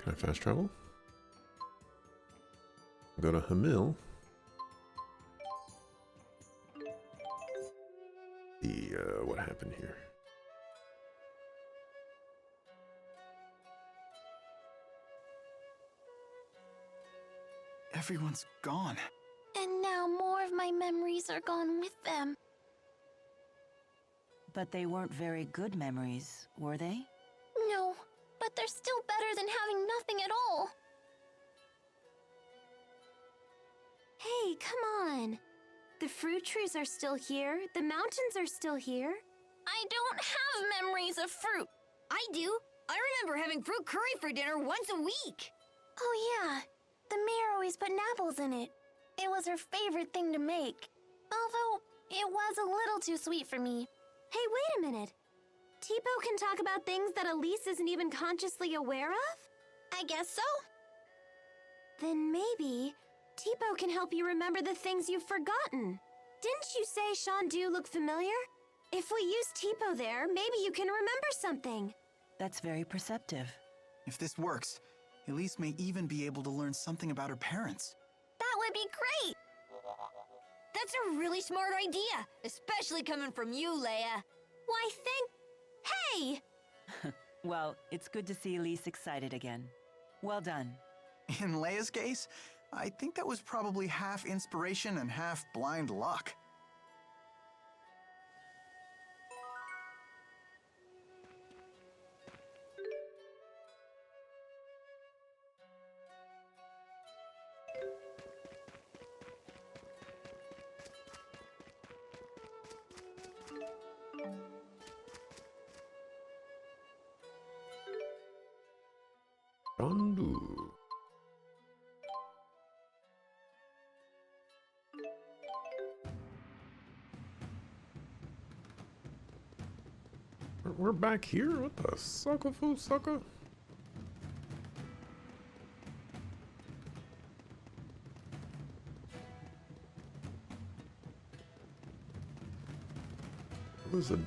Can I fast travel? Go to Hamil. What happened here? Everyone's gone. And now more of my memories are gone with them. But they weren't very good memories, were they? No, but they're still better than having nothing at all. Hey, come on. The fruit trees are still here. The mountains are still here. I don't have memories of fruit. I do. I remember having fruit curry for dinner once a week. Oh yeah, the mayor always put apples in it. It was her favorite thing to make. Although, it was a little too sweet for me. Hey, wait a minute. Tipo can talk about things that Elise isn't even consciously aware of? I guess so. Then maybe Tipo can help you remember the things you've forgotten. Didn't you say Shandu looked familiar? If we use Tipo there, maybe you can remember something. That's very perceptive. If this works, Elise may even be able to learn something about her parents. That would be great. That's a really smart idea, especially coming from you, Leia. Why, Hey! Well, it's good to see Elise excited again. Well done. In Leia's case, I think that was probably half inspiration and half blind luck. Shandu. We're back here? What the sucker fool sucker? There's a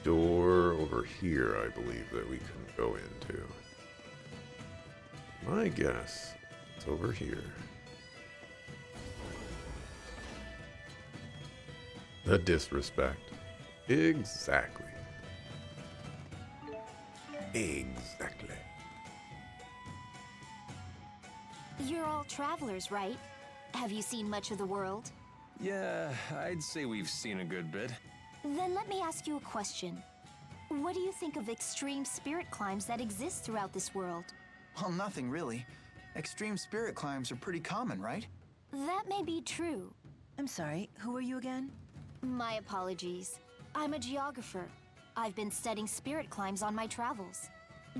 door over here, I believe, that we can go into. My guess, it's over here. The disrespect. Exactly. Exactly. You're all travelers, right? Have you seen much of the world? Yeah, I'd say we've seen a good bit. Then let me ask you a question. What do you think of extreme spirit climbs that exist throughout this world? Well, nothing really. Extreme spirit climbs are pretty common, right? That may be true. I'm sorry, who are you again? My apologies. I'm a geographer. I've been studying spirit climbs on my travels.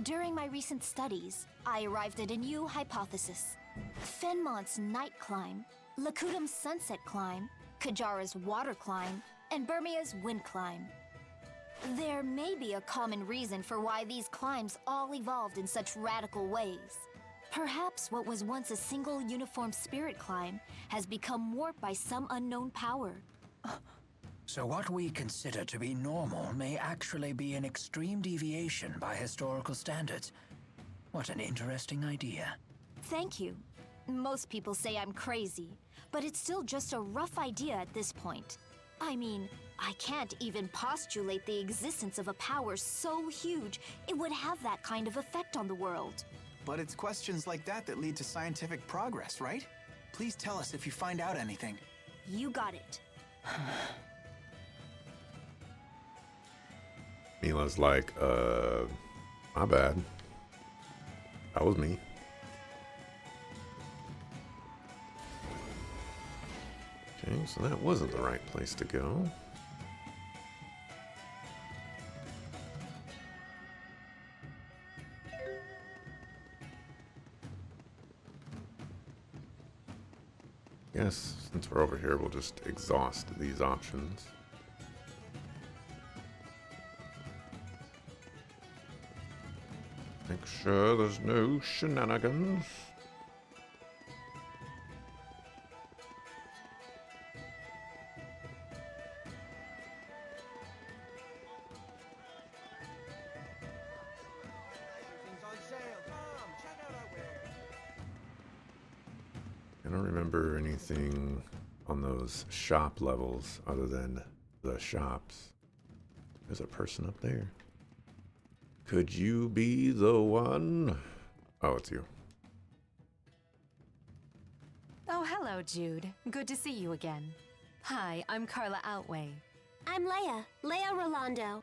During my recent studies, I arrived at a new hypothesis. Fenmont's night climb, Lakudum's sunset climb, Kajara's water climb, and Burmia's wind climb. There may be a common reason for why these climbs all evolved in such radical ways. Perhaps what was once a single uniform spirit climb has become warped by some unknown power. So what we consider to be normal may actually be an extreme deviation by historical standards. What an interesting idea. Thank you. Most people say I'm crazy, but it's still just a rough idea at this point. I mean, I can't even postulate the existence of a power so huge it would have that kind of effect on the world. But it's questions like that that lead to scientific progress, right? Please tell us if you find out anything. You got it. Mila's like, my bad. That was me. Okay, so that wasn't the right place to go. Yes, since we're over here, we'll just exhaust these options. Make sure there's no shenanigans. Everything's on sale. Come, check out our wares. don't remember anything on those shop levels other than the shops. There's a person up there. Could you be the one? Oh, it's you. Oh, hello, Jude. Good to see you again. Hi, I'm Carla Outway. I'm Leia Rolando.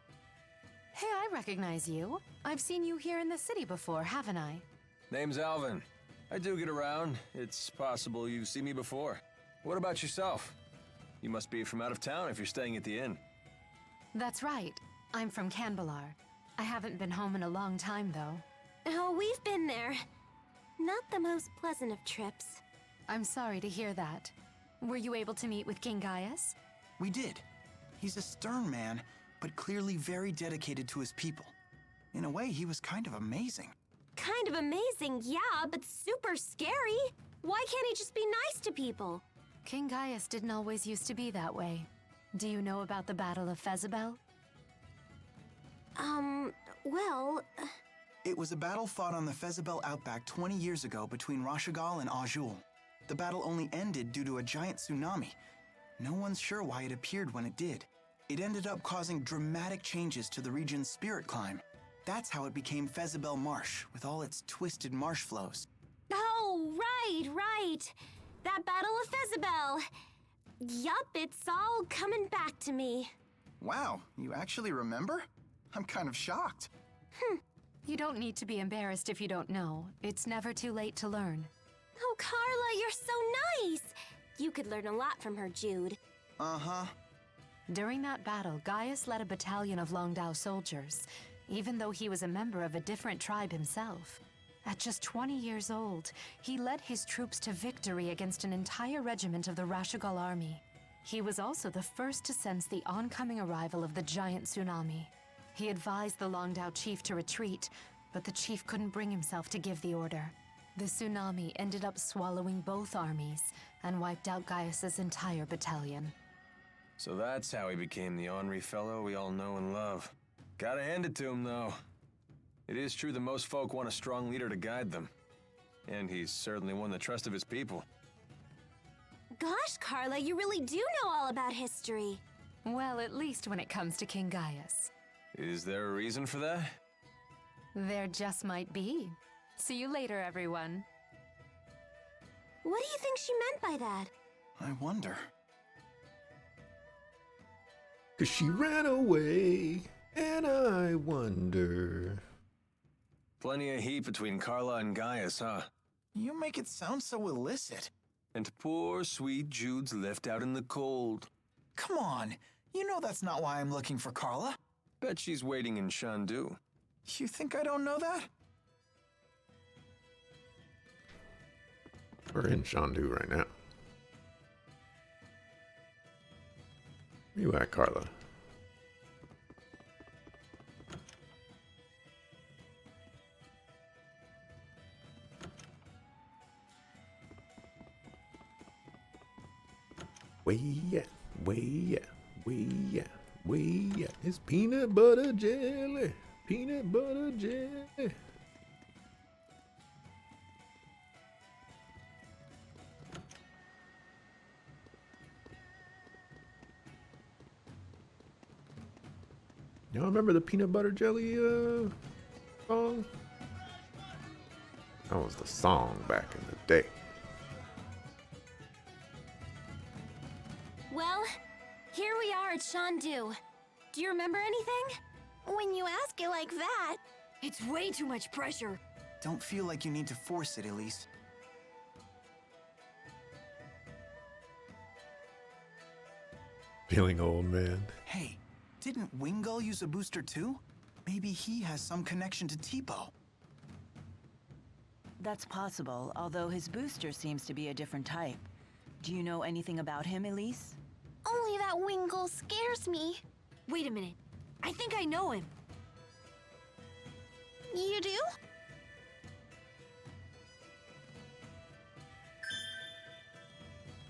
Hey, I recognize you. I've seen you here in the city before, haven't I? Name's Alvin. I do get around. It's possible you've seen me before. What about yourself? You must be from out of town if you're staying at the inn. That's right. I'm from Canbalar. I haven't been home in a long time, though. Oh, we've been there. Not the most pleasant of trips. I'm sorry to hear that. Were you able to meet with King Gaius? We did. He's a stern man, but clearly very dedicated to his people. In a way, he was kind of amazing. Kind of amazing, yeah, but super scary. Why can't he just be nice to people? King Gaius didn't always used to be that way. Do you know about the Battle of Fezabel? Well... It was a battle fought on the Fezabel outback 20 years ago between Rashagal and Azul. The battle only ended due to a giant tsunami. No one's sure why it appeared when it did. It ended up causing dramatic changes to the region's spirit climb. That's how it became Fezabel Marsh, with all its twisted marsh flows. Oh, right. That Battle of Fezabel. Yup, it's all coming back to me. Wow, you actually remember? I'm kind of shocked. You don't need to be embarrassed if you don't know. It's never too late to learn. Oh, Carla, you're so nice. You could learn a lot from her, Jude. Uh-huh. During that battle, Gaius led a battalion of Longdao soldiers, even though he was a member of a different tribe himself. At just 20 years old, he led his troops to victory against an entire regiment of the Rashagal army. He was also the first to sense the oncoming arrival of the giant tsunami. He advised the Longdao chief to retreat, but the chief couldn't bring himself to give the order. The tsunami ended up swallowing both armies and wiped out Gaius's entire battalion. So that's how he became the ornery fellow we all know and love. Gotta hand it to him, though. It is true that most folk want a strong leader to guide them. And he's certainly won the trust of his people. Gosh, Carla, you really do know all about history. Well, at least when it comes to King Gaius. Is there a reason for that? There just might be. See you later, everyone. What do you think she meant by that? I wonder. 'Cause she ran away, and I wonder. Plenty of heat between Carla and Gaius, huh? You make it sound so illicit. And poor, sweet Jude's left out in the cold. Come on, you know that's not why I'm looking for Carla. Bet she's waiting in Shandu. You think I don't know that? We're in Shandu right now. Where you at, Carla? Way at, way at, way at, way at. It's peanut butter jelly. Peanut butter jelly. Y'all remember the peanut butter jelly song? That was the song back in the day. Well, here we are at Shandu. Do you remember anything? When you ask it like that... It's way too much pressure. Don't feel like you need to force it, Elise. Feeling old, man. Hey, didn't Wingull use a booster too? Maybe he has some connection to Tipo. That's possible, although his booster seems to be a different type. Do you know anything about him, Elise? Only that Wingull scares me. Wait a minute. I think I know him. You do?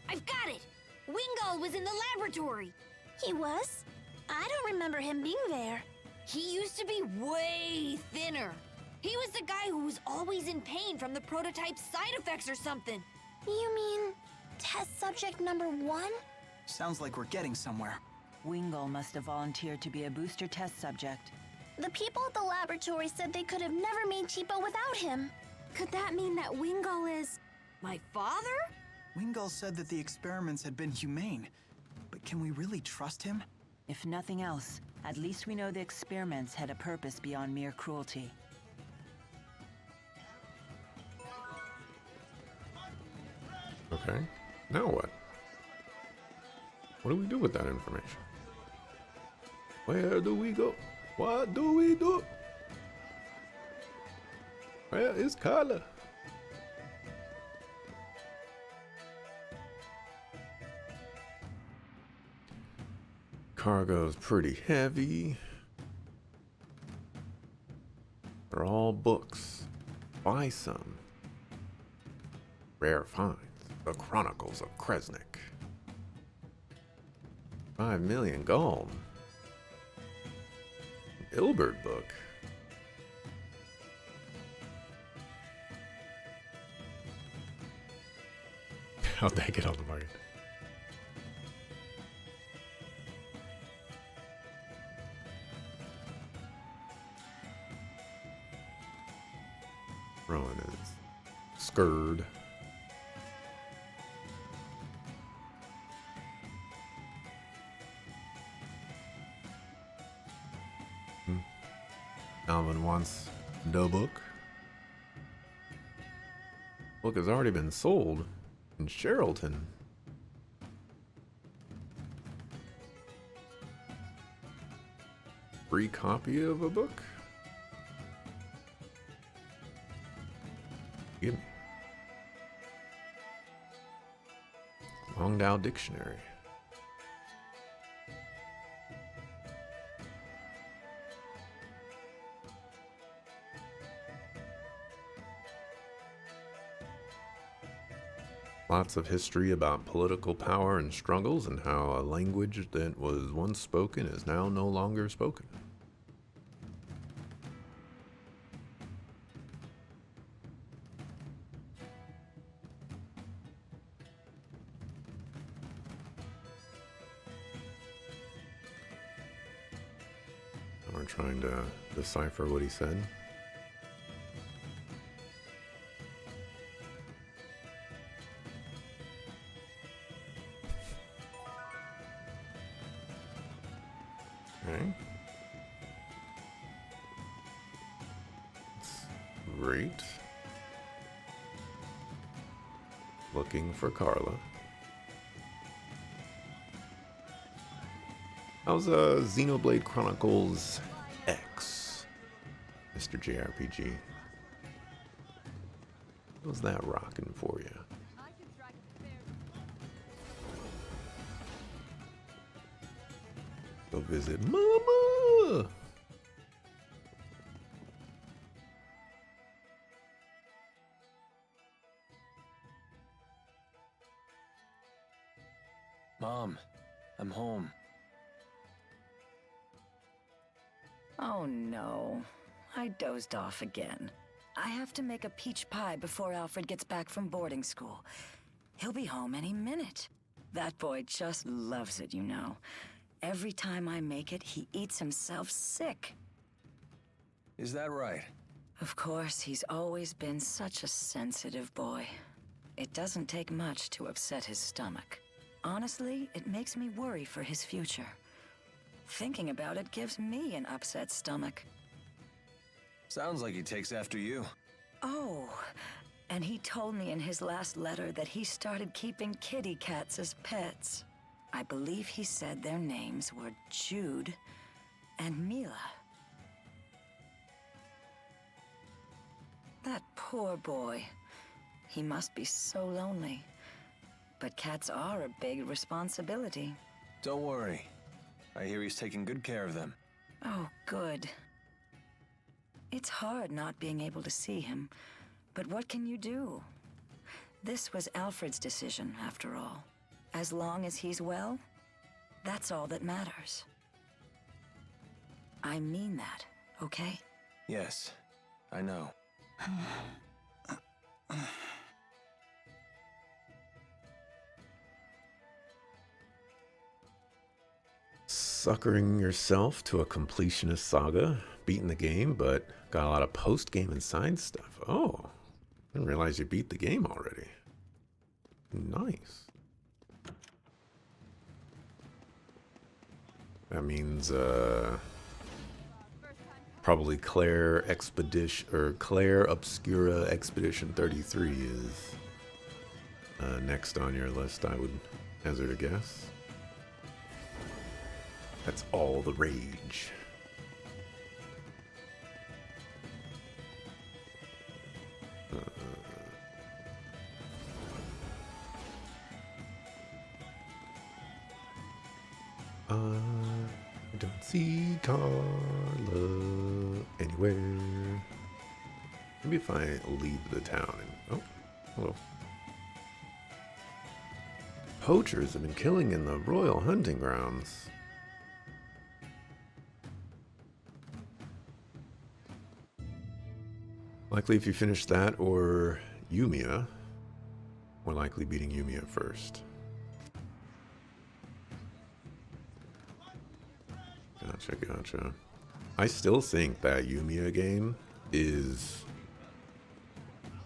I've got it! Wingull was in the laboratory! He was? I don't remember him being there. He used to be way thinner. He was the guy who was always in pain from the prototype's side effects or something. You mean test subject number 1? Sounds like we're getting somewhere. Wingull must have volunteered to be a booster test subject. The people at the laboratory said they could have never made Cheapo without him. Could that mean that Wingull is my father? Wingull said that the experiments had been humane, but can we really trust him? If nothing else, at least we know the experiments had a purpose beyond mere cruelty. Okay. Now what? What do we do with that information? Where do we go? What do we do? Where is Carla? Cargo's pretty heavy. They're all books. Buy some. Rare finds. The Chronicles of Kresnik. 5 million gold. Ilbert book. How'd that get on the market? Rowan is scared. Alvin wants the book. Book has already been sold in Sherrilton. Free copy of a book? Give me. Longdow Dictionary. Lots of history about political power and struggles and how a language that was once spoken is now no longer spoken. We're trying to decipher what he said. Okay. That's great. Looking for Carla. How's Xenoblade Chronicles X, Mr. JRPG? How's that rocking for you? Go visit Mama! Mom, I'm home. Oh no, I dozed off again. I have to make a peach pie before Alfred gets back from boarding school. He'll be home any minute. That boy just loves it, you know. Every time I make it, he eats himself sick. Is that right? Of course, he's always been such a sensitive boy. It doesn't take much to upset his stomach. Honestly, it makes me worry for his future. Thinking about it gives me an upset stomach. Sounds like he takes after you. Oh, and he told me in his last letter that he started keeping kitty cats as pets. I believe he said their names were Jude and Mila. That poor boy. He must be so lonely. But cats are a big responsibility. Don't worry. I hear he's taking good care of them. Oh, good. It's hard not being able to see him, but what can you do? This was Alfred's decision, after all. As long as he's well, that's all that matters. I mean that, okay? Yes, I know. suckering yourself to a completionist saga, beating the game, but got a lot of post-game and side stuff. Oh, I didn't realize you beat the game already. Nice. That means, probably Claire Expedition, or Claire Obscura Expedition 33 is next on your list, I would hazard a guess. That's all the rage. I don't see Carla anywhere. Maybe if I leave the town and... Oh, hello. Poachers have been killing in the royal hunting grounds. Likely if you finish that or Yumiya. More likely beating Yumiya first. Gotcha, gotcha. I still think that Yumiya game is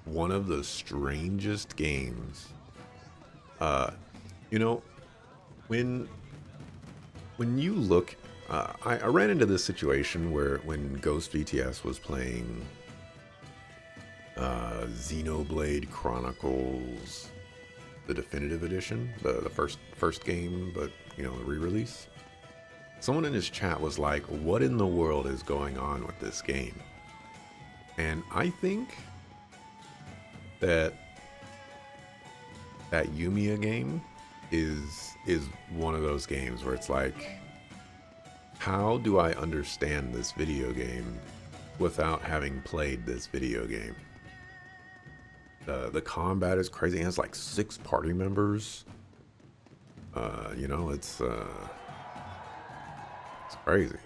one of the strangest games. You know, when you look, I ran into this situation where when Ghost VTS was playing Xenoblade Chronicles, the definitive edition, the first game, but you know, the re-release. Someone in his chat was like, what in the world is going on with this game? And I think that Yumiya game is one of those games where it's like, how do I understand this video game without having played this video game? The combat is crazy. It has like 6 party members. You know, it's crazy.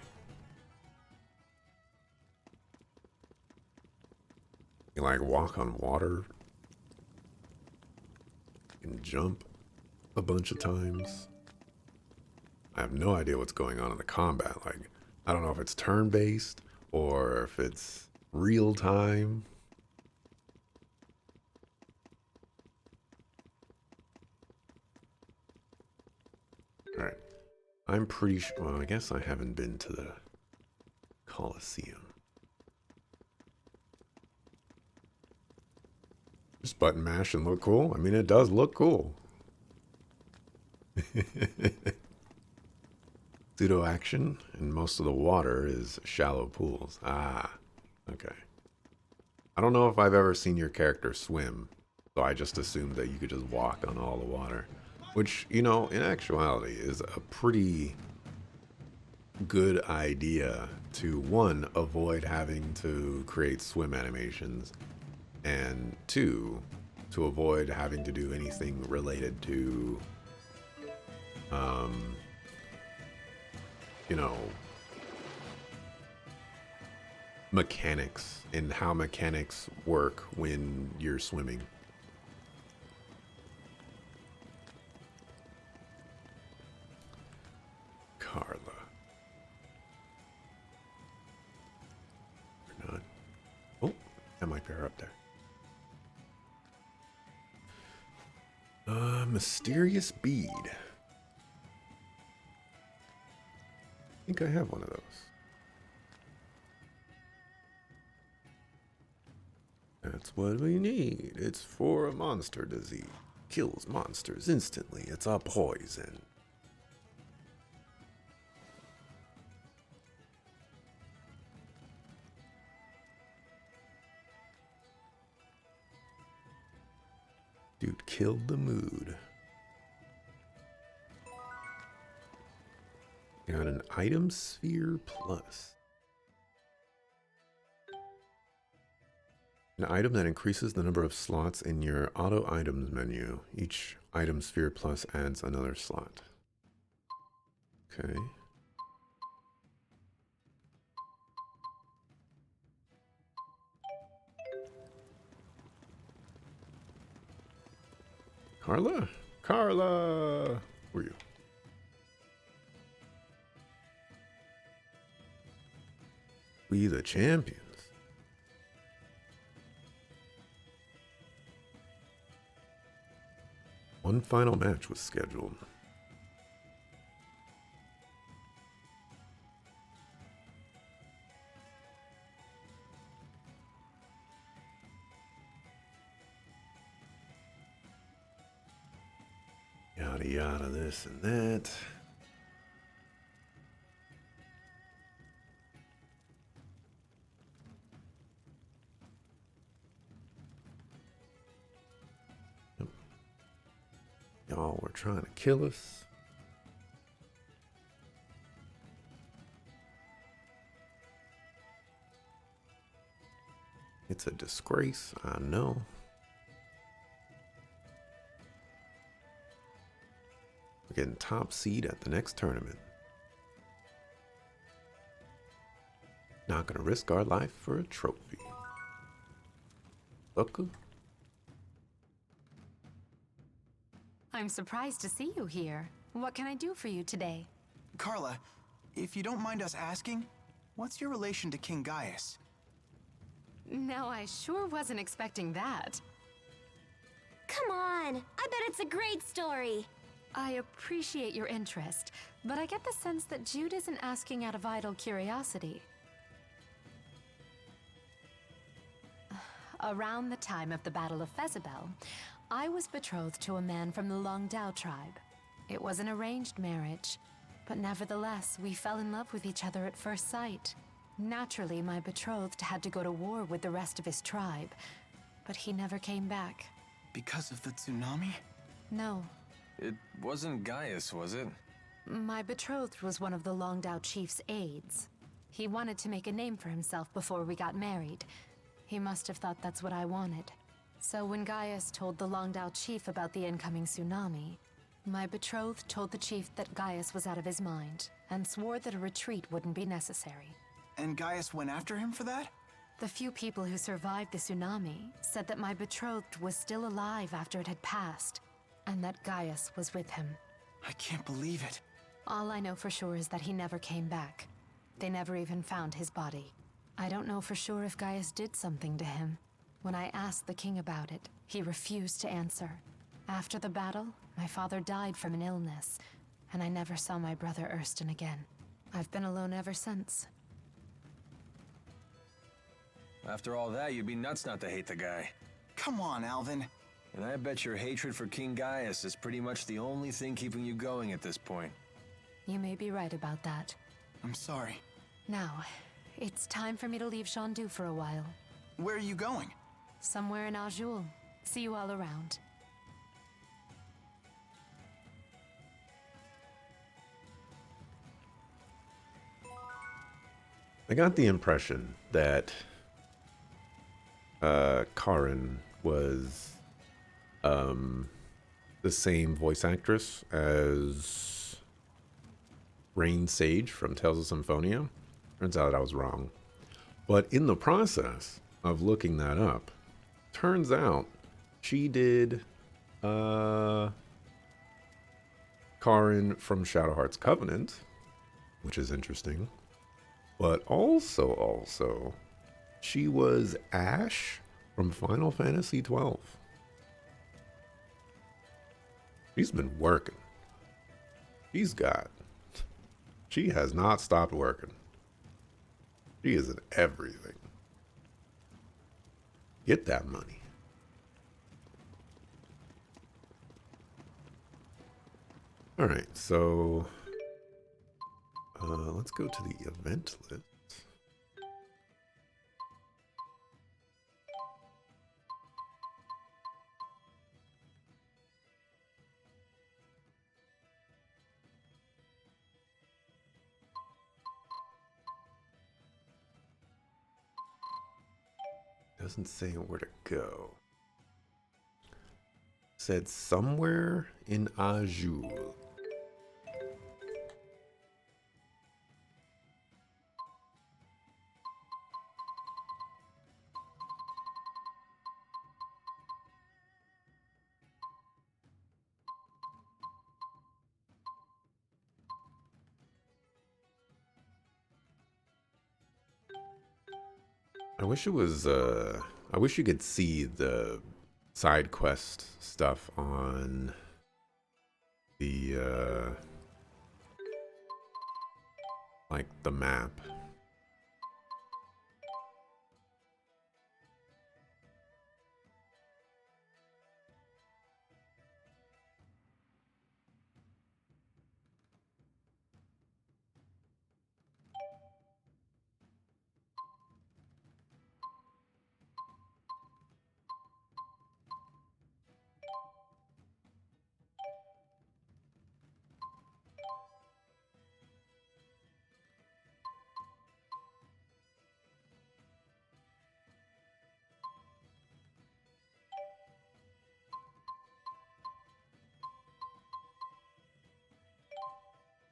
You like walk on water. You can jump a bunch of times. I have no idea what's going on in the combat. Like, I don't know if it's turn-based or if it's real time. All right. I'm pretty sure, well, I guess I haven't been to the Colosseum. Just button mash and look cool? I mean, it does look cool. Pseudo action, and most of the water is shallow pools. Ah, okay. I don't know if I've ever seen your character swim, so I just assumed that you could just walk on all the water. Which, you know, in actuality is a pretty good idea to, one, avoid having to create swim animations, and 2, to avoid having to do anything related to, you know, mechanics and how mechanics work when you're swimming. Carla. Or not. Oh, that might be her up there. Mysterious bead. I think I have one of those. That's what we need. It's for a monster disease. Kills monsters instantly. It's a poison. Dude killed the mood. Got an item sphere plus. An item that increases the number of slots in your auto items menu. Each item sphere plus adds another slot. Okay. Carla? Carla! Where are you? We the champions. One final match was scheduled. Yada yada, this and that. Yep. Y'all were trying to kill us. It's a disgrace, I know. We're getting top seed at the next tournament. Not gonna risk our life for a trophy. Sucker. I'm surprised to see you here. What can I do for you today? Carla, if you don't mind us asking, what's your relation to King Gaius? No, I sure wasn't expecting that. Come on, I bet it's a great story. I appreciate your interest, but I get the sense that Jude isn't asking out of idle curiosity. Around the time of the Battle of Fezabel, I was betrothed to a man from the Longdao tribe. It was an arranged marriage, but nevertheless, we fell in love with each other at first sight. Naturally, my betrothed had to go to war with the rest of his tribe, but he never came back. Because of the tsunami? No. It wasn't Gaius, was it? My betrothed was one of the Longdao chief's aides. He wanted to make a name for himself before we got married. He must have thought that's what I wanted. So when Gaius told the Longdao chief about the incoming tsunami, my betrothed told the chief that Gaius was out of his mind and swore that a retreat wouldn't be necessary. And Gaius went after him for that? The few people who survived the tsunami said that my betrothed was still alive after it had passed, and that Gaius was with him. I can't believe it. All I know for sure is that he never came back. They never even found his body. I don't know for sure if Gaius did something to him. When I asked the king about it, he refused to answer. After the battle, my father died from an illness, and I never saw my brother Ersten again. I've been alone ever since. After all that, you'd be nuts not to hate the guy. Come on, Alvin. And I bet your hatred for King Gaius is pretty much the only thing keeping you going at this point. You may be right about that. I'm sorry. Now, it's time for me to leave Chandu for a while. Where are you going? Somewhere in Azul. See you all around. I got the impression that Karin was the same voice actress as Rain Sage from Tales of Symphonia. Turns out I was wrong. But in the process of looking that up, turns out she did Karin from Shadow Heart's Covenant, which is interesting. But also, she was Ash from Final Fantasy XII. She's been working. She has not stopped working. She is in everything. Get that money. All right, so let's go to the event list. Doesn't say where to go. Said somewhere in Azul. I wish it was, I wish you could see the side quest stuff on the, like the map.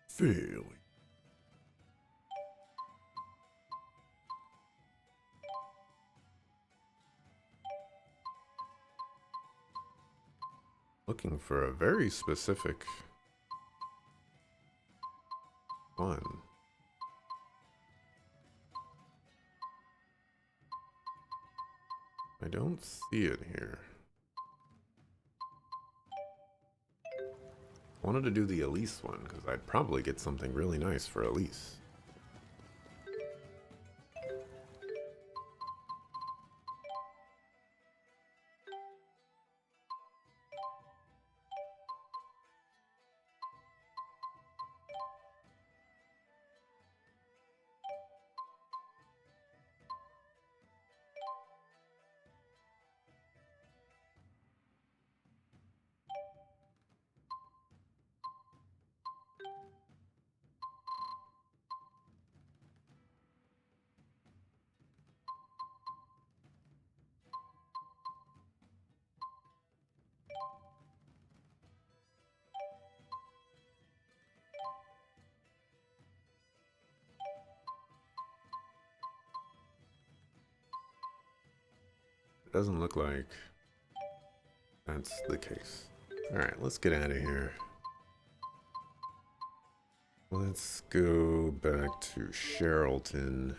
Fairly. Looking for a very specific one. I don't see it here. Wanted to do the Elise one because I'd probably get something really nice for Elise. It doesn't look like that's the case. Alright, let's get out of here. Let's go back to Sherrilton.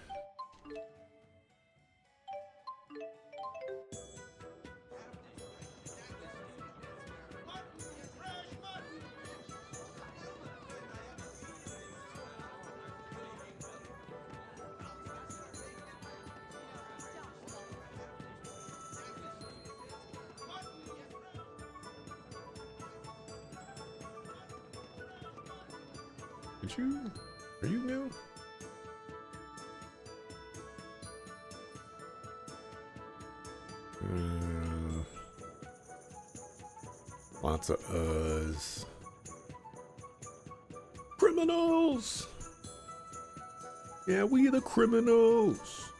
Are you new? Lots of uhs. Criminals! Yeah, we the criminals!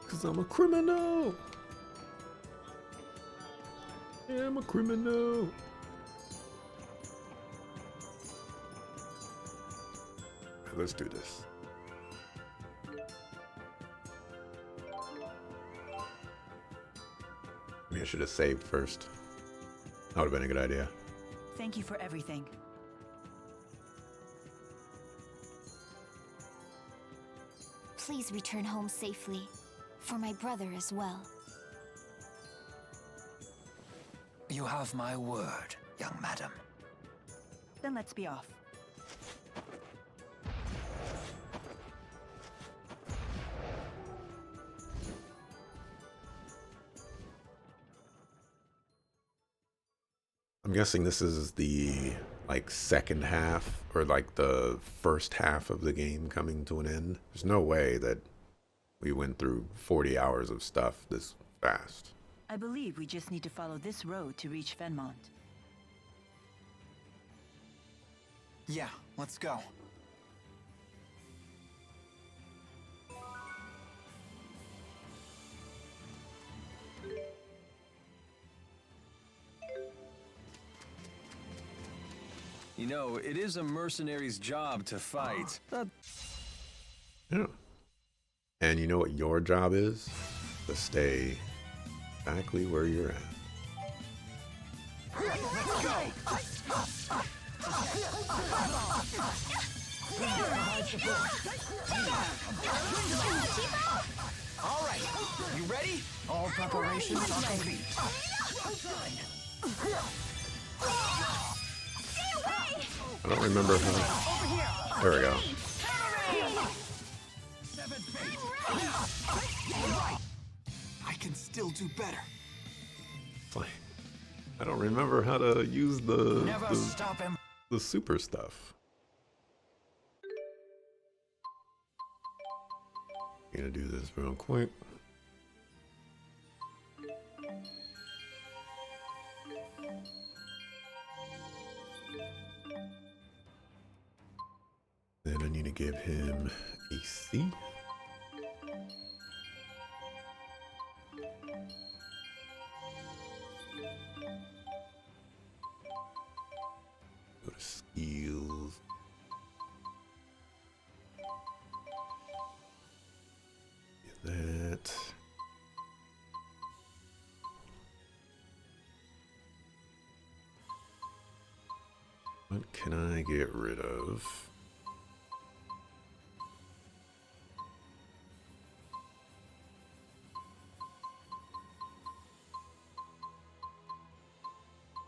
Cause I'm a criminal! Yeah, I'm a criminal. Let's do this. Maybe I should have saved first. That would have been a good idea. Thank you for everything. Please return home safely. For my brother as well. You have my word, young madam. Then let's be off. I'm guessing this is the like second half or like the first half of the game coming to an end. There's no way that we went through 40 hours of stuff this fast. I believe we just need to follow this road to reach Fenmont. Yeah, let's go. You know, it is a mercenary's job to fight. Yeah. And you know what your job is? To stay exactly where you're at. Let's go! All right, you ready? All preparations are complete. I don't remember how. There we go. I can still do better. It's like, I don't remember how to use Never stop him. the super stuff. Gonna do this real quick. Then I need to give him a C. Go to skills. Get that. What can I get rid of?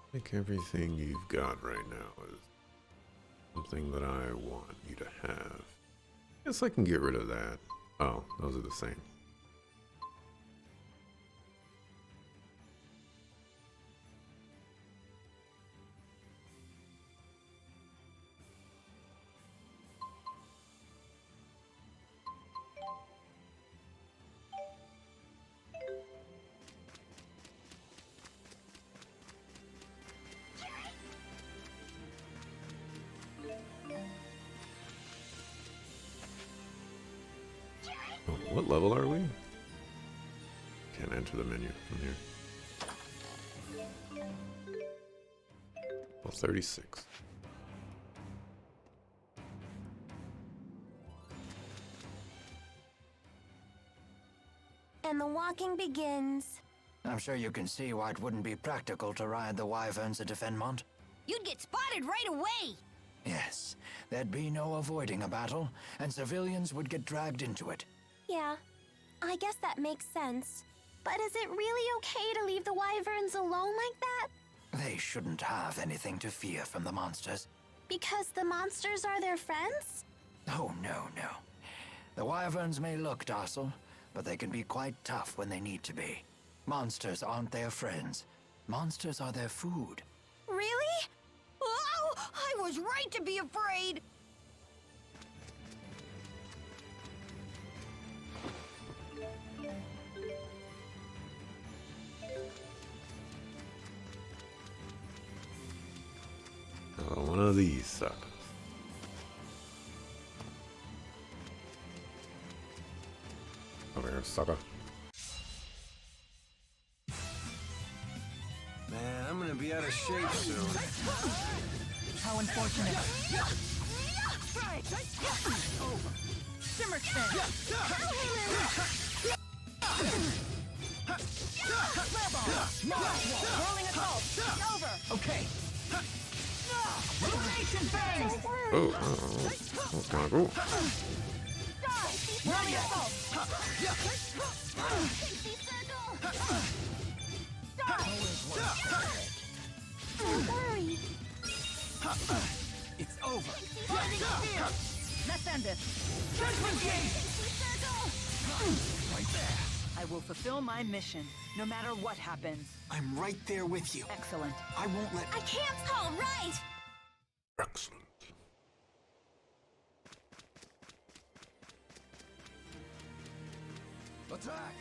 I think everything you've got right now is something that I want you to have. Guess I can get rid of that. Oh, those are the same. Oh, what level are we? Can't enter the menu from here. Well, 36. And the walking begins. I'm sure you can see why it wouldn't be practical to ride the wyverns into Fenmont. You'd get spotted right away. Yes, there'd be no avoiding a battle, and civilians would get dragged into it. Yeah, I guess that makes sense. But is it really okay to leave the wyverns alone like that? They shouldn't have anything to fear from the monsters. Because the monsters are their friends? Oh, no. The wyverns may look docile, but they can be quite tough when they need to be. Monsters aren't their friends. Monsters are their food. Really? Oh, I was right to be afraid. One of these suckers. Over here, sucker. Man, I'm gonna be out of shape soon. How unfortunate. Shimmer spin. Rolling assault. Over. Okay. Illumination bang. Oh, that's kind of cool. Rolling assault. Don't worry. It's over. Let's end this. Judgment gate. Right there. I will fulfill my mission, no matter what happens. I'm right there with you. Excellent. I won't let... I can't. All right. Excellent. Attack!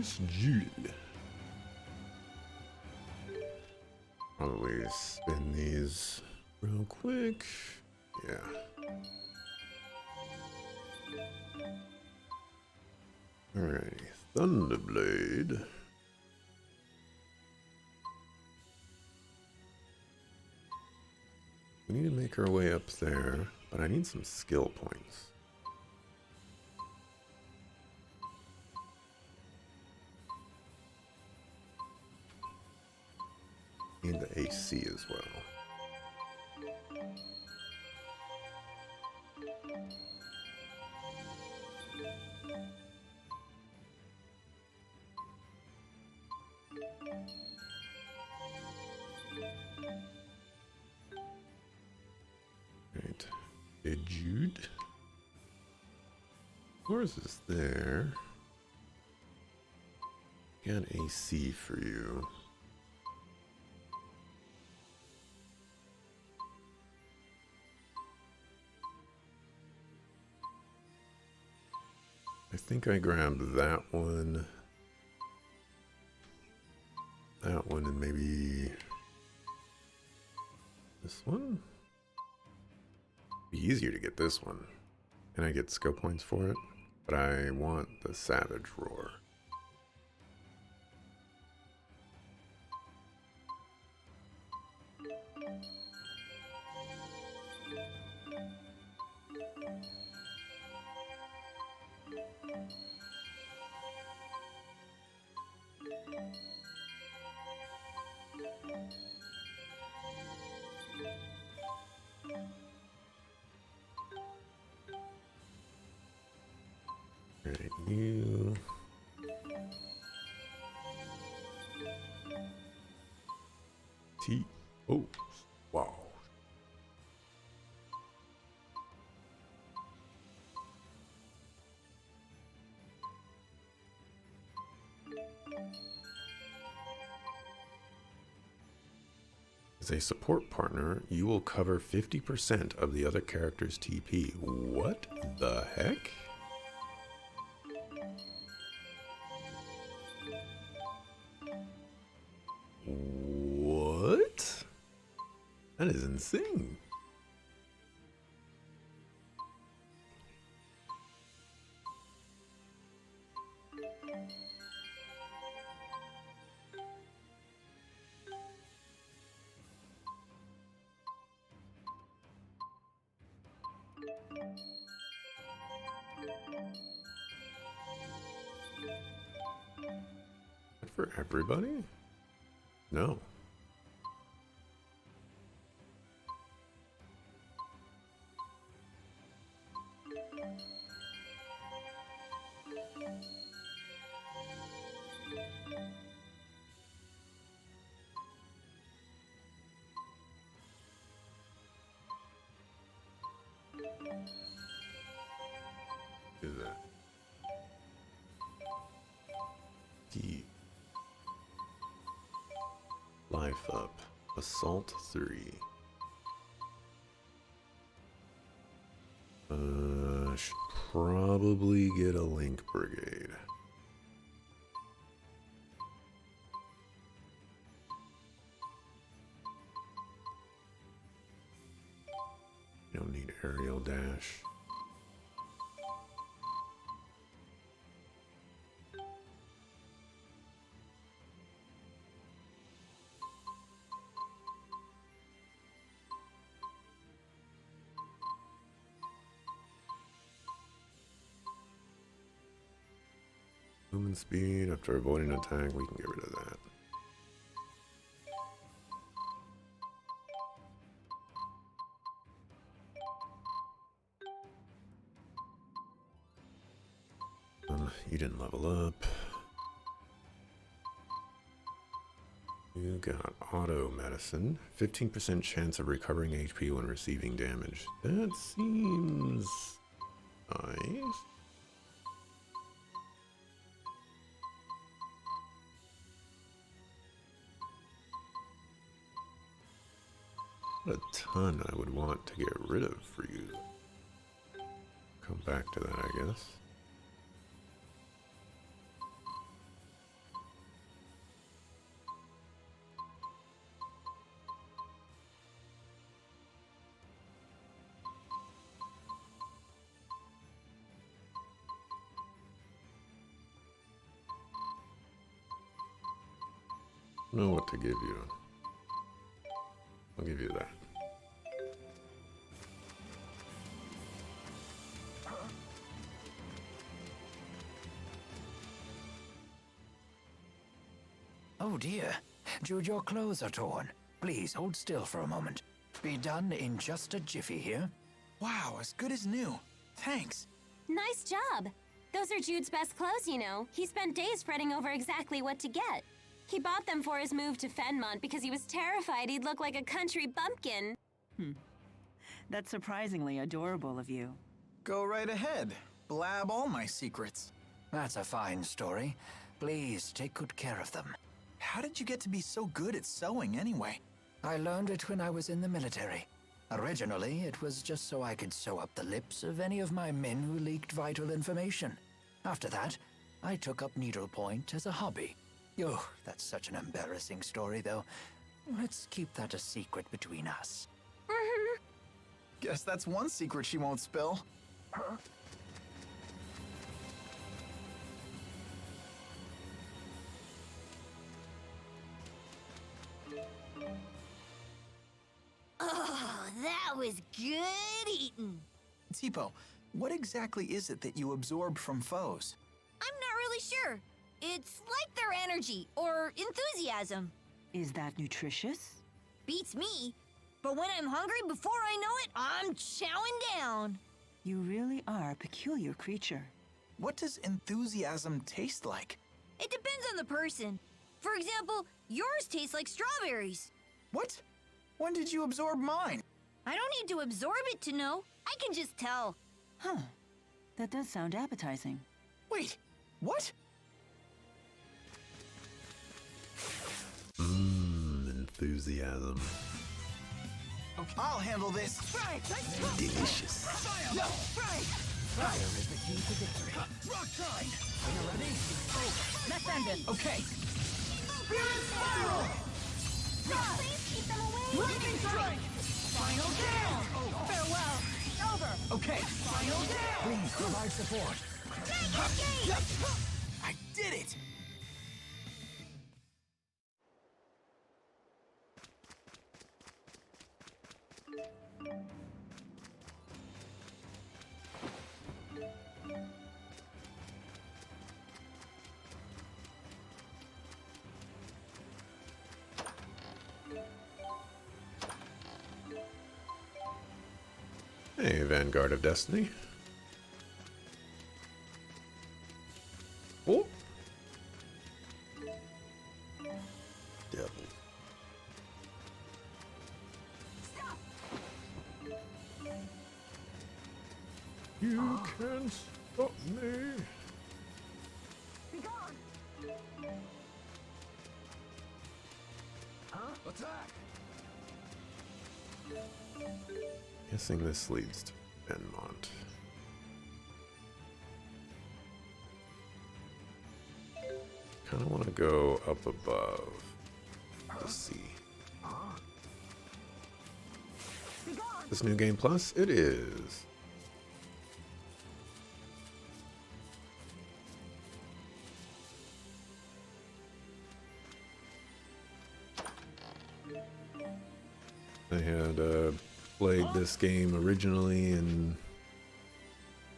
Xillia. Probably spin these real quick. Yeah. Alrighty. Thunderblade. We need to make our way up there, but I need some skill points. Need the AC as well. Right. Jude. Yours is there. Got AC for you. I think I grabbed that one, and maybe this one. Be easier to get this one, and I get skill points for it, but I want the Savage Roar. Alright, you. T. Oh, wow. As a support partner, you will cover 50% of the other character's TP. What the heck? What? That is insane. For everybody? No. Is that D? Life up. Assault 3. Should probably get a Link Brigade. You don't need aerial dash. Movement speed, after avoiding an attack, we can get rid of that. You didn't level up. You got auto medicine. 15% chance of recovering HP when receiving damage. That seems nice. What a ton I would want to get rid of for you. Come back to that, I guess. Know what to give you. I'll give you that. Oh dear. Jude, your clothes are torn. Please hold still for a moment. Be done in just a jiffy here. Wow, as good as new. Thanks. Nice job. Those are Jude's best clothes, you know. He spent days fretting over exactly what to get. He bought them for his move to Fenmont because he was terrified he'd look like a country bumpkin. That's surprisingly adorable of you. Go right ahead. Blab all my secrets. That's a fine story. Please take good care of them. How did you get to be so good at sewing anyway? I learned it when I was in the military. Originally, it was just so I could sew up the lips of any of my men who leaked vital information. After that, I took up needlepoint as a hobby. Oh, that's such an embarrassing story, though. Let's keep that a secret between us. Guess that's one secret she won't spill. Oh, that was good eating. Tipo, what exactly is it that you absorbed from foes? I'm not really sure. It's like their energy or enthusiasm. Is that nutritious? Beats me. But when I'm hungry, before I know it, I'm chowing down. You really are a peculiar creature. What does enthusiasm taste like? It depends on the person. For example, yours tastes like strawberries. What? When did you absorb mine? I don't need to absorb it to know. I can just tell. Huh. That does sound appetizing. Wait, what? Enthusiasm. Okay, I'll handle this. Delicious. No! Fire is the key to victory. Rock tide! Are you ready? Let's end it. Okay. Spirit spiral! Please keep them away! Lightning strike! Final down! Oh, Farewell! Over! okay. Final down! Please provide support. I did it! Hey, Vanguard of Destiny. Oh. Devil. You can't stop me. Attack! Guessing this leads to Benmont. Kind of want to go up above to see. This New Game Plus? It is. I had played this game originally in,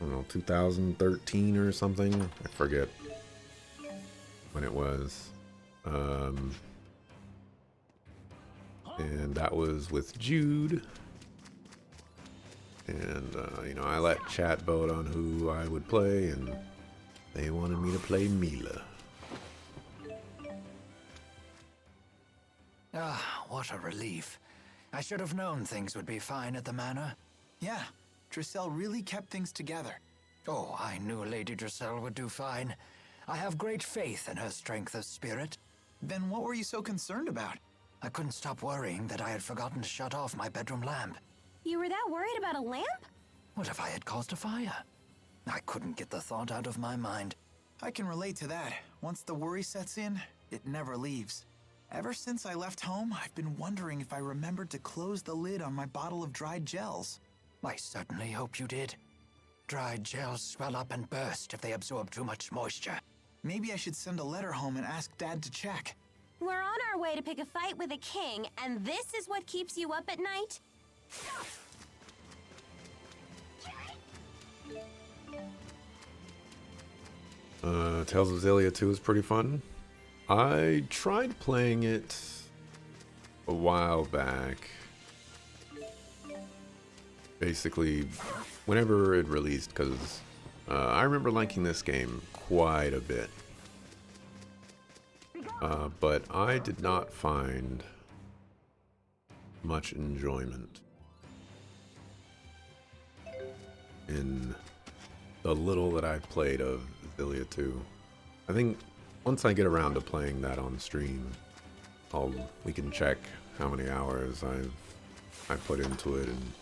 I don't know, 2013 or something. I forget when it was. And that was with Jude. And, you know, I let chat vote on who I would play, and they wanted me to play Mila. Ah, what a relief. I should have known things would be fine at the manor. Yeah, Drissel really kept things together. Oh, I knew Lady Drissel would do fine. I have great faith in her strength of spirit. Then what were you so concerned about? I couldn't stop worrying that I had forgotten to shut off my bedroom lamp. You were that worried about a lamp? What if I had caused a fire? I couldn't get the thought out of my mind. I can relate to that. Once the worry sets in, it never leaves. Ever since I left home, I've been wondering if I remembered to close the lid on my bottle of dried gels. I certainly hope you did. Dried gels swell up and burst if they absorb too much moisture. Maybe I should send a letter home and ask Dad to check. We're on our way to pick a fight with a king, and this is what keeps you up at night? Tales of Xillia 2 is pretty fun. I tried playing it a while back. Basically, whenever it released, because I remember liking this game quite a bit. But I did not find much enjoyment in the little that I've played of Xillia 2. I think once I get around to playing that on stream, we can check how many hours I put into it and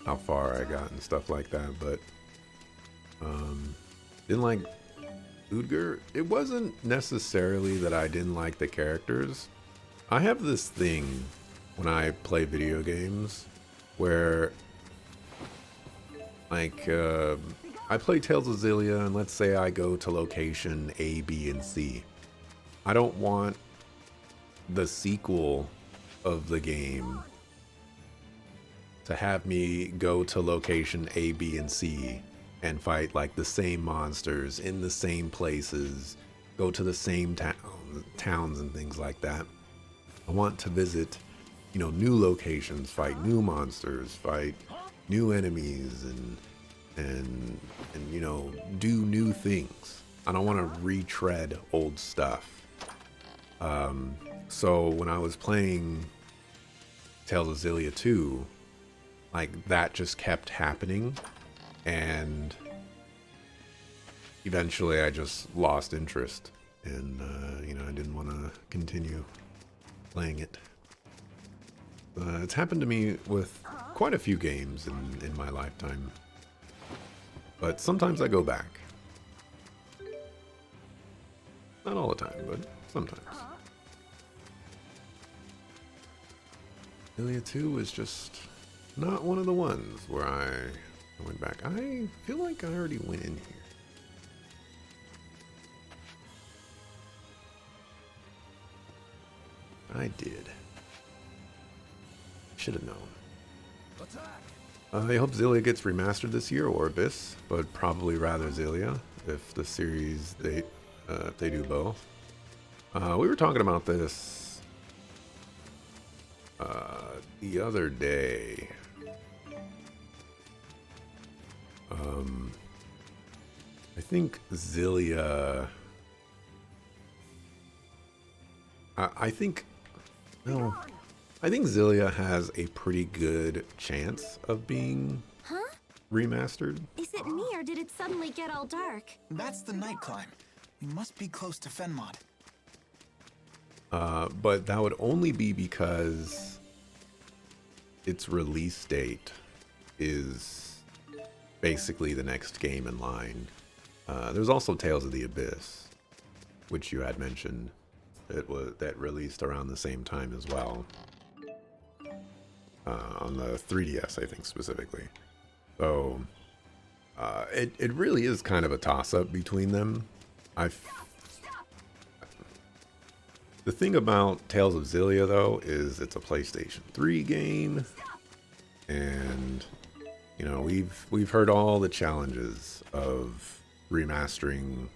how far I got and stuff like that. But didn't like Udger. It wasn't necessarily that I didn't like the characters. I have this thing when I play video games where, like, I play Tales of Xillia, and let's say I go to location A, B, and C. I don't want the sequel of the game to have me go to location A, B, and C and fight like the same monsters in the same places, go to the same towns and things like that. I want to visit, you know, new locations, fight new monsters, fight new enemies, and you know, do new things. I don't want to retread old stuff. So when I was playing Tales of Xillia 2, like, that just kept happening, and eventually I just lost interest, and you know, I didn't want to continue playing it. It's happened to me with quite a few games in my lifetime, but sometimes I go back. Not all the time, but sometimes. Xillia 2 was just not one of the ones where I went back. I feel like I already went in here. I did. Should have known. I hope Xillia gets remastered this year, or Abyss, but probably rather Xillia if the series if they do both. We were talking about this the other day. I think Xillia. I think Xillia has a pretty good chance of being remastered. Is it me, or did it suddenly get all dark? That's the night climb. We must be close to Fenmont. But that would only be because its release date is basically the next game in line. There's also Tales of the Abyss, which you had mentioned. That released around the same time as well. On the 3DS, I think, specifically. So, it really is kind of a toss-up between them. The thing about Tales of Xillia, though, is it's a PlayStation 3 game. And, you know, we've heard all the challenges of remastering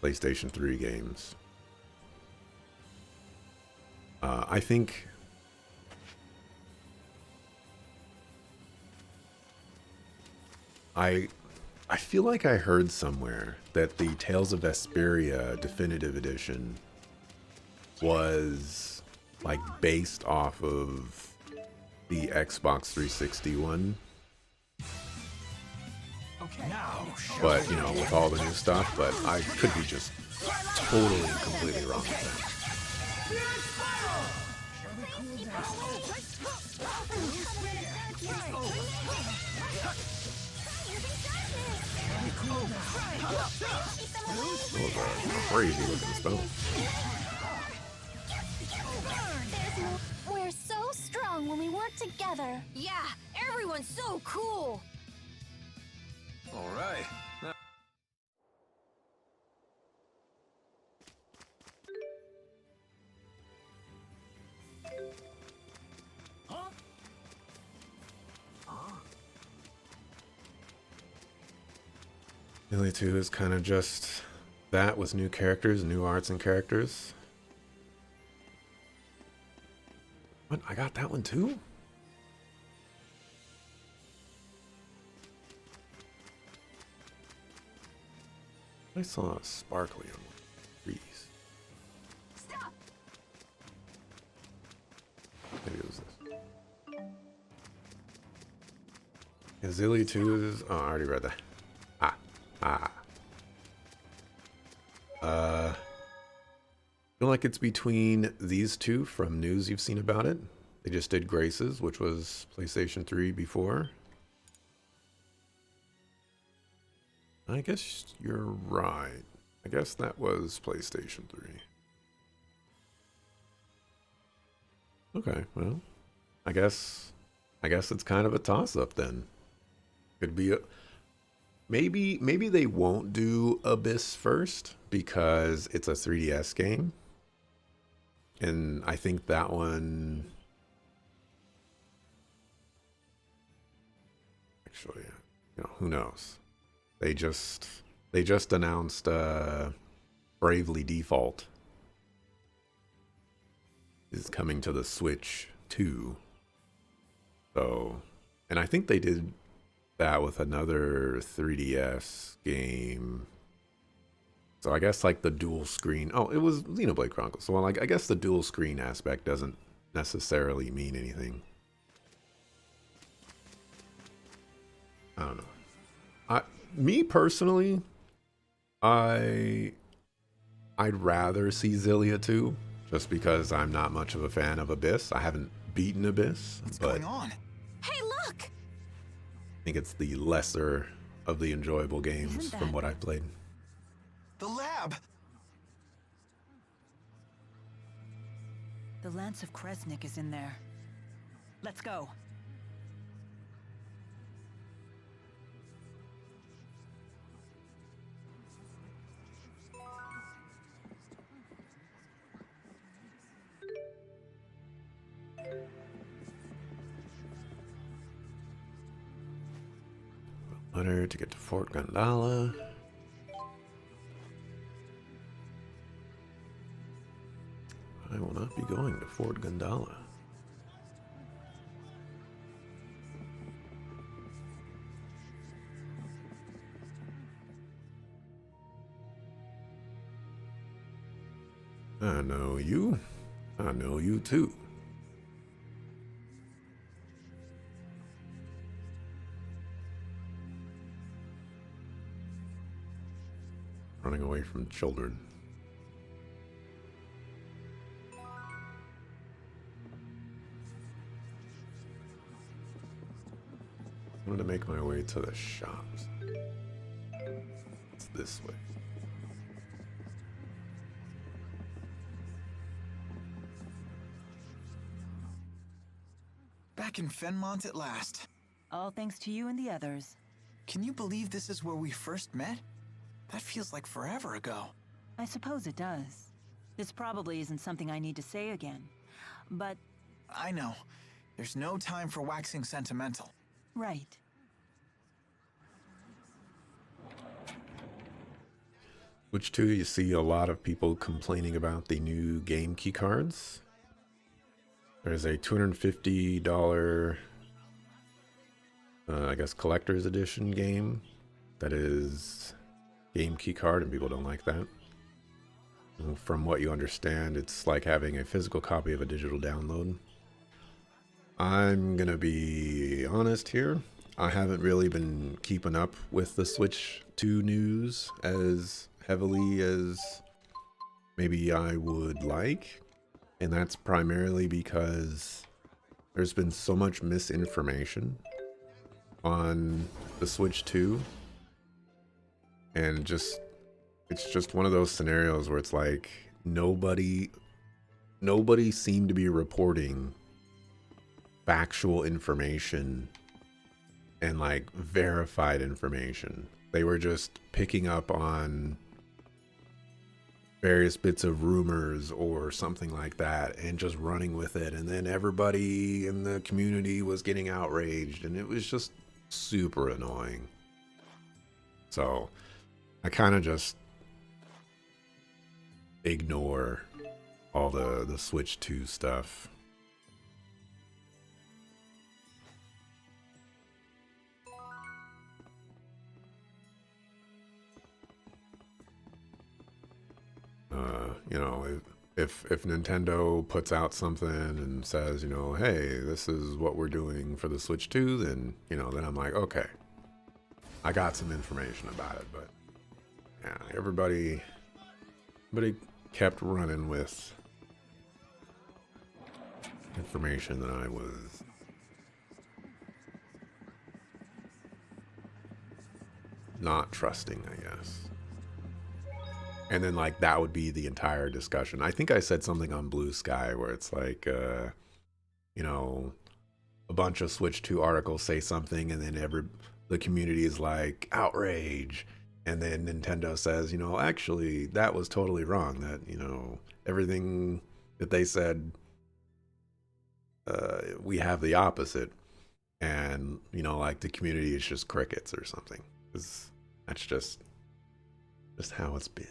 PlayStation 3 games. I think I feel like I heard somewhere that the Tales of Vesperia Definitive Edition was like based off of the Xbox 360 one. But, you know, with all the new stuff, but I could be just totally and completely wrong with that. Those are crazy looking spells. We're so strong when we work together. Yeah, everyone's so cool. All right. Xillia 2 is kind of just that was new characters, new arts and characters. What? I got that one too? I saw a sparkly on the trees. Stop! Maybe it was this. Xillia 2 is... Oh, I already read that. Feel like it's between these two from news you've seen about it. They just did Graces, which was PlayStation 3 before. I guess you're right. I guess that was PlayStation 3. Okay, well, I guess it's kind of a toss-up then. Could be a... Maybe they won't do Abyss first because it's a 3DS game. And I think that one... Actually, you know, who knows? They just announced Bravely Default is coming to the Switch 2. So, and I think they did that with another 3DS game. So I guess like the dual screen. Oh, it was Xenoblade Chronicles. So like I guess the dual screen aspect doesn't necessarily mean anything. I don't know. Me personally, I'd rather see Xillia 2 just because I'm not much of a fan of Abyss. I haven't beaten Abyss. What's going on? Hey, look! I think it's the lesser of the enjoyable games from what I've played. The lab! The Lance of Kresnik is in there. Let's go. Letter to get to Fort Gandala. I will not be going to Fort Gandala. I know you. I know you too. Running away from children. I wanted to make my way to the shops. It's this way. Back in Fenmont at last. All thanks to you and the others. Can you believe this is where we first met? That feels like forever ago. I suppose it does. This probably isn't something I need to say again. But... I know. There's no time for waxing sentimental. right. Which too, you see a lot of people complaining about the new game key cards. There's a $250, I guess, collector's edition game that is game key card, and people don't like that. From what you understand, it's like having a physical copy of a digital download. I'm gonna be honest here. I haven't really been keeping up with the Switch 2 news as heavily as maybe I would like. And that's primarily because there's been so much misinformation on the Switch 2. And it's just one of those scenarios where it's like nobody seemed to be reporting factual information and like verified information. They were just picking up on various bits of rumors or something like that and just running with it, and then everybody in the community was getting outraged, and it was just super annoying. So I kind of just ignore all the Switch 2 stuff. You know, if Nintendo puts out something and says, you know, hey, this is what we're doing for the Switch 2, then, you know, then I'm like, okay, I got some information about it. But yeah, everybody kept running with information that I was not trusting, I guess. And then, like, that would be the entire discussion. I think I said something on Blue Sky where it's like, you know, a bunch of Switch 2 articles say something, and then the community is like, outrage. And then Nintendo says, you know, actually, that was totally wrong. That, you know, everything that they said, we have the opposite. And, you know, like, the community is just crickets or something. That's just how it's been.